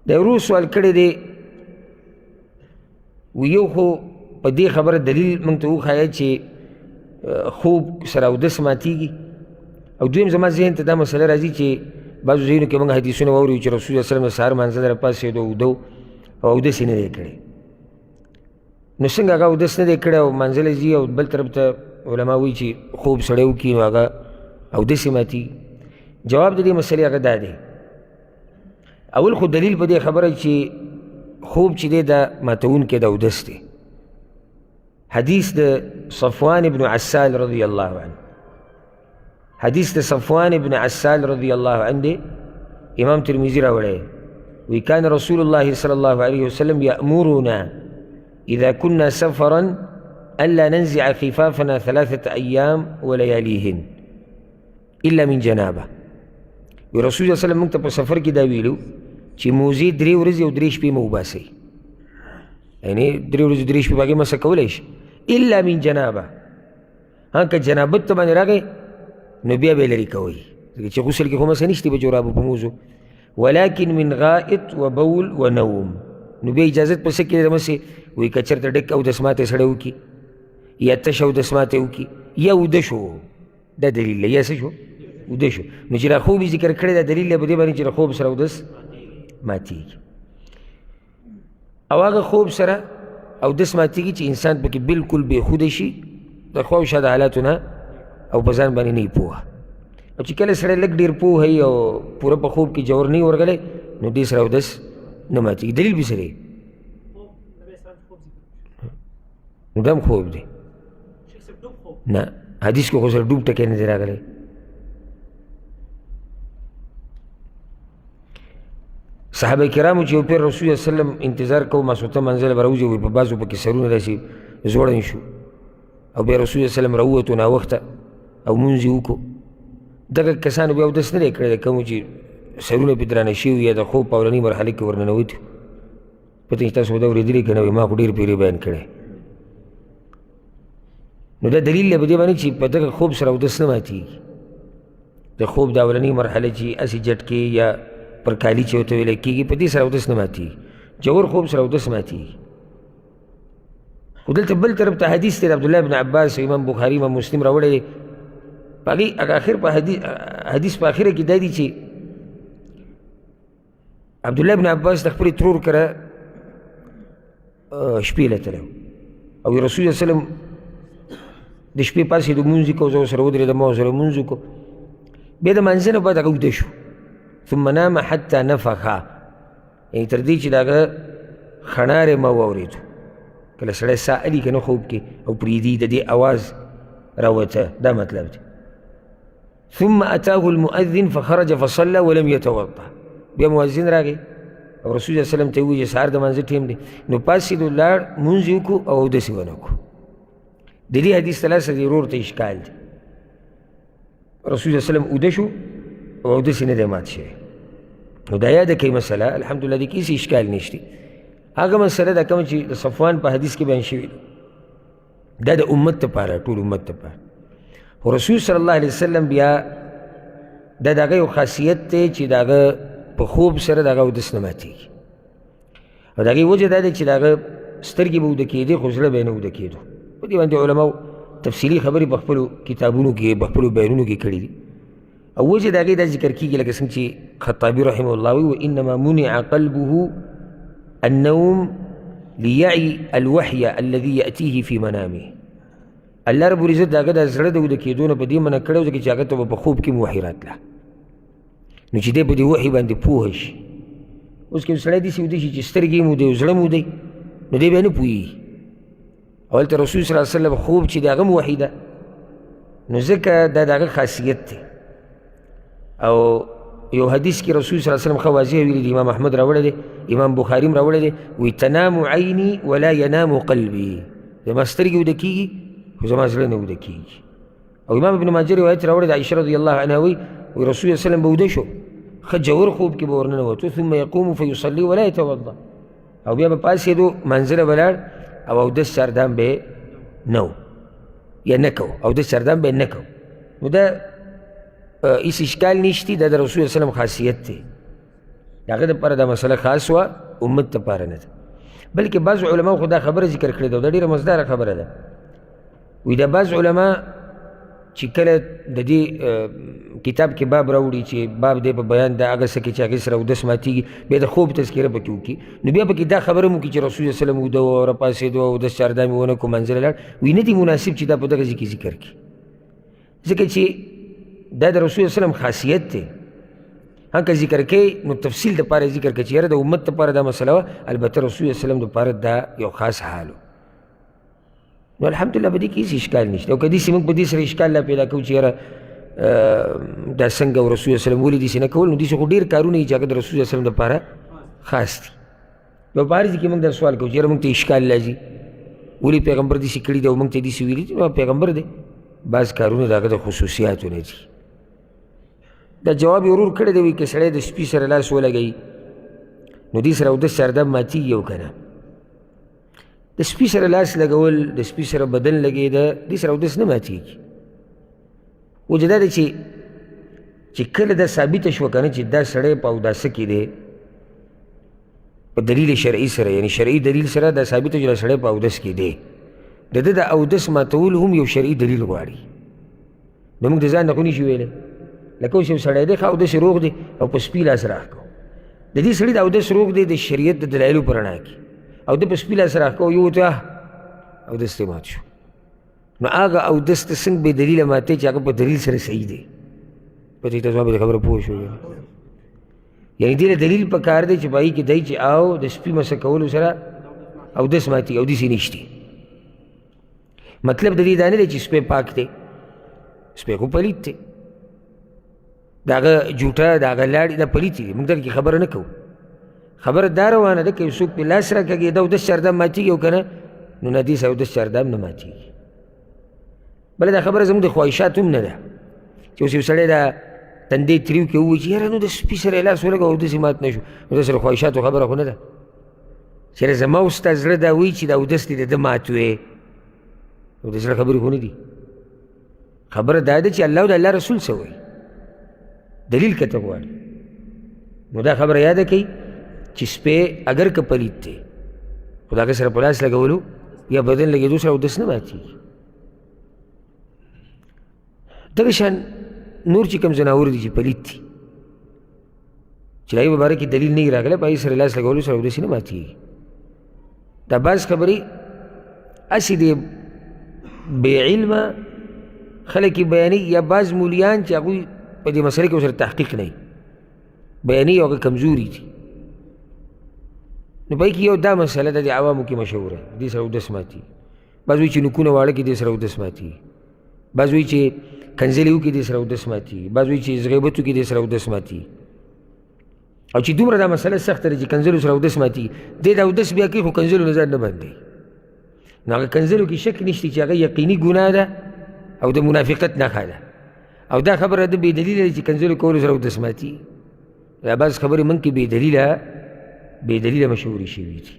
د ورو سوال کړی دی یو خو په دې خبره دلیل موږ ته وښایه چې خوب سره اودس ماتیږي، او دویم زما ذهن ته دا مسله راځي چې بعضو ځایونو کې موږ حدیثونه واورو چې رسول الله وسلم د سهار مانځه نه راپاڅېدو اوده او اودس یې نه دی کړی. نو څنګه هغه اودس نه دی کړی او مانځلی ځي او بل طرف ته علما وایي چې خوب سړی وکړي نو هغه اودس یې ماتیږي؟ جواب د دې مسلې هغه دا دی، اول خو دلیل په دې خبره چې خوب چې دی دا ماتونکی د اودس دی. حدیث د صفوان ابن عسال رضی الله عنه، حدیث د صفوان ابن عسال رضی الله عنه دی، امام ترمذی راوړی وی کان رسول الله صلی الله علیه وسلم یأمرنا اذا كنا سفرا الا ننزع خفافنا 3 ایام ولياليهن الا من جنابه. وی رسول الله صلی الله علیه وسلم موږ ته په سفر کې دا ویلو چې موزې 3 ورځې او 3 شپې مه وباسئ، یعنې 3 ورځې 3 شپې باقي مسه کولی شي الا من جنابه. که جنابت ته باندې راغی نو بیا به یې لرې کوئ، ځکه چې غسل کې خو مسه نشته په جورابو په موزو. ولکن من غائط و بول و نوم، نو بیا اجازت په څه کې د مسې وایي که چېرته ډک اودس ماتی سړی وکړي یا تش اودس ماتی وکړي یا اوده شو، دا دلیل دی، یا څه شو اوده شو. نو چې را خوب یې ذکر کړی دا دلیل دی په دې باندې چې د خوب سره اودس ماتیږي. او هغه خوب سره اودس ماتیږي چې انسان پکې بلکل بېخوده شي د خوا او شا د حالاتو نه او په ځان باندې نه وي پوهه. او چې کله سړی لږ ډېر پوه وي او پوره په خوب کې جوور نه وي ورغلی نو دې سره اودس نه ماتیږي. دلیل به څه دی؟ نو دا هم خوب دی نه، حدیث کې خو سره ډوب ټکی نه دی راغلی. صحابه کرامو چې یو پیر رسول الله صلی الله علیه وسلم انتظار کوو ماسخوتن منزله به راوځي، په بعضو پکې سرونه داسې زوړن شو او بیا رسول الله صلی الله علیه وسلم راووتو ناوخته او مونځ یې وکړو. دغه کسانو بیا اودس نه دی کړی، د کومو چې سرونه پرې درانه شوي یا د خوب په اولنۍ مرحله کې ورننوتي. پته چې تاسو به دا اورېدلي که نه وي، ما خو ډېر پیرې بیان کړی. نو دا دلیل دی په دې باندې چې په دغه خوب سره اودس نه ماتېږي. د خوب د اولنۍ مرحله چې هسې جټکې یا پر کالي چې ورته ویلی کېږي په دې سره اودس نه ماتېږي، جوور خوب سره اودس ماتېږي. خو دلته بل طرف ته حدیث دی د عبدالله بن عباس، امام بخاري امام مسلم راوړی دی. په هغې اخر په حدیث په اخره کې دا دي چې عبدالله بن عباس د خپلې ترور کره شپې له تللی او رسول الله وسلم د شپې پاسېدو مونځ یې کوو، زه ورسره ودرېدم ما ورسره مونځ وکړو. بیا د مانځه نه بعد هغه ویده شو، ثم نام حتی نفخا، یعنې تر دې چې د هغه خڼارې ما واورېدو. کله سړی ساه الي که نه خوب کې او پرېږدي د دې اواز راوته، دا مطلب دی. ثم اتاه المؤذن فخرج فصلى ولم يتوضا، بیا مؤذن راغی او رسول الله وسلم ته وویل چې سهار د مانځه ټیم دی، نو پاڅېدو لاړ مونځ یې وکړو او اودس یې ونه کړو. د دې حدیث ثلاثه دی ورور ته اشکال دی. رسول الله وسلم اوده شو او اودس یې نه دی مات شوی. نو دا یاده کوي مسله، الحمدلله دې کې هېڅ اشکال نشته. هغه مسله دا کومه چې د صفوان په حدیث کې بیان شوي دا د امت دپاره، ټول امت دپاره. خو رسول صلی الله علیه وسلم بیا دا د هغه یو خاصیت دی چې د هغه په خوب سره د هغه اودس نه ماتېږي. او د هغې وجه دا دی چې د هغه سترګې به اوده کېدې خو زړه به یې نه اوده کېدو. په دې باندې علماو تفصیلي خبرې په خپلو کتابونو کې په خپلو بیانونو کې کړي دي. او وجه د هغې دا ذکر کېږي لکه څنګه چې خطابي رحمه الله وایي وانما منع قلبه النوم لیعي الوحي الذي یأتیه فی منامه. الله رب العزت د هغه د زړه د اوده کېدو نه په دې منع کړی و ځکه چې هغه ته به په خوب کې وحي راتله، نو چې دی په دې وحي باندې پوه شي. اوس که سړی داسې ویده شي چې سترګې یې مودی او زړه مودی نو دی بیا نه پوهېږي. او هلته رسول صلی الله علیه وسلم خوب چې د هغه هم وحي ده، نو ځکه دا د هغه خاصیت دی. او یو حدیث کې رسول صلی الله علیه وسلم ښه واضح ویلي دی، امام احمد راوړی دی، امام بخاري هم راوړی دی، وایي تنام عیني ولا ینام قلبي، زما سترګې اوده کېږي خو زما زړه نه اوده کېږي. او امام ابن ماجه روایت راوړی د عایشه رضی الله عنها وایي رسول الله صلی الله علیه وسلم به اوده شو، ښه جوور خوب کې به ورننوتو، ثم یقوم فیصلي ولا یتوضا، او بیا به پاڅېدو منزله به لاړ او اودس چاردام به یې نه و یا نه کو، اودس چاردام به یې نه کو. نو دا هیڅ اشکال نشتی، دا د رسول الله صلی الله علیه وسلم خاصیت دی. د هغه دپاره دا مسله خاص وه، امت دپاره نه ده. بلکې بعض علماو خو دا خبره ذکر کړې ده او دا ډېره مزداره خبره ده. وایي دا بعض علما چې کله د دې کتاب کې باب راوړي چې باب دی په بیان د هغه څه کې چې هغې سره اودس ماتېږي، بیا د خوب تذکره پکې وکړي، نو بیا پکې دا خبره هم وکړي چې رسول صلی الله علیه وسلم اوده و او راپاڅېدو او اودس چاردامې ونه کړو منزله لاړ. وایي نه دي مناسب چې دا په دغه ځای کې ذکر کړي، ځکه چې دا د رسول صلی الله علیه وسلم خاصیت دی. هم که ذکر کوي نو تفصیل دپاره ذکر کړي چې یاره د امت دپاره دا مسله وه، البته رسول صلی الله علیه وسلم دپاره دا یو خاص حال و. نو الحمدلله په دې کې هېڅ اشکال نشته. او که داسې موږ په دې سره اشکال لا پیدا کوو چې یاره دا څنګه او رسول صلی الله علیه وسلم ولې داسې نه کول، نو داسې خو ډېر کارونه دي چې هغه د رسول صلی الله علیه وسلم دپاره خاص دي. نو په هر ځای کې موږ دا سوال کوو چې یاره موږ ته اشکال راځي ولې پیغمبر داسې کړي دي او موږ ته یې داسې ویلي دي. نو پیغمبر دی، بعض کارونه د هغه د خصوصیاتو نه دي. دا جواب یې ورور کړی دی، وایي که سړی د سپي سره لاس ولګوي نو دې سره اودس چاردام ماتېږي او که نه. د سپي سره لاس لګول، د سپي سره بدن لګېده، دې سره اودس نه ماتېږي. وجه دا دی چې کله دا ثابته شوه که نه چې دا سړی په اوداسه کې دی په دلیل شرعي سره، یعنی شرعي دلیل سره دا ثابته چې دا سړی په اودس کې دی، د ده د اودس ماتول هم یو شرعي دلیل غواړي. نو موږ د ځان نه خو نشو ویلی، لکه اوس یو سړی دی ښه اودس یې روغ دی او په سپي لاس راښکو، د دې سړي د اودس روغ دی د شریعت د دلایلو په رڼا کې، او ده په سپي لاس راښکو یو ته اودس ته مات شو. نو هغه اودس ته څنګه بې دلیله ماتې چې هغه په دلیل سره صحیح دی. په دې ته زما به د خبره پوه شو، یعنې دې له دلیل په کار دی چې په هغې کې دی چې او د سپي مسه کولو سره اودس ماتېږي او داسې نشتې. مطلب د دې دا نه دی چې سپی پاک دی، سپی خو پلید دی، د هغه جوټه د هغه لاړې دا پلیتې دي، موږ دلته خبره نه کوو. خبره دا روانه ده که یو څوک پې لاس راکږي دا اودس چاردام ماتېږي او که نه، نو نه دې سره اودس چاردام نه ماتېږي. بله دا خبره زموږ د خواهشات هم نه ده چې اوس یو سړی دا تندی تریو کې ووایي چې یاره نو د سپي سره یې لاس ولګوه اودس یې مات نه شو، نو دا سره خواهشاتو خبره خو نه ده. چېرې زما او ستا زړه دا وایي چې دا اودس دې د ده مات وې، نو د زړه خبرې خو نه دي. خبره دا ده چې الله او د الله رسول څه وایي، دلیل که ته غواړي. نو دا خبره یاده کوي چې سپی اگر که پلید دی خو د هغه سره په لاس لګولو یا بدن لګېدو سره اودس نه ماتېږي. دغه شان نور چې کوم ځناور دي چې پلید دي چې د هغې په باره کې دلیل نه وي راغلی، په هغې سره لاس لګولو سره اودس نه ماتېږي. دا بعض خبرې هسې د بې علمه خلک یې بیانوي، یا بعض مولیان چې هغوی په دې مسله کې ورسره تحقیق نه وي، بیانوي او هغه کمزوري دي. نو په کې یو دا مسله ده د عوامو کې مشهوره، دې سره اودس ماتېږي. بعض وایي چې نوکونه واړه کړي دې سره اودس ماتېږي، بعض وایي چې کنځلې وکړي دې سره اودس ماتېږي، بعض وایي چې غیبت وکړي دې سره اودس ماتېږي. او چې دومره دا مسله سخته ده چې کنځلو سره اودس ماتېږي، دې دا اودس بیا کوي خو کنځلو نه ځان نه بندوي. نو هغه کنځلو کې شک نشته چې هغه یقیني ګناه ده او د منافقت نښه ده، او دا خبره ده بې دلیله ده چې کنځلو کولو سره اودس ماتېږي. دا بعض خبرې موږ کې بې دلیله مشهورې شوي دي.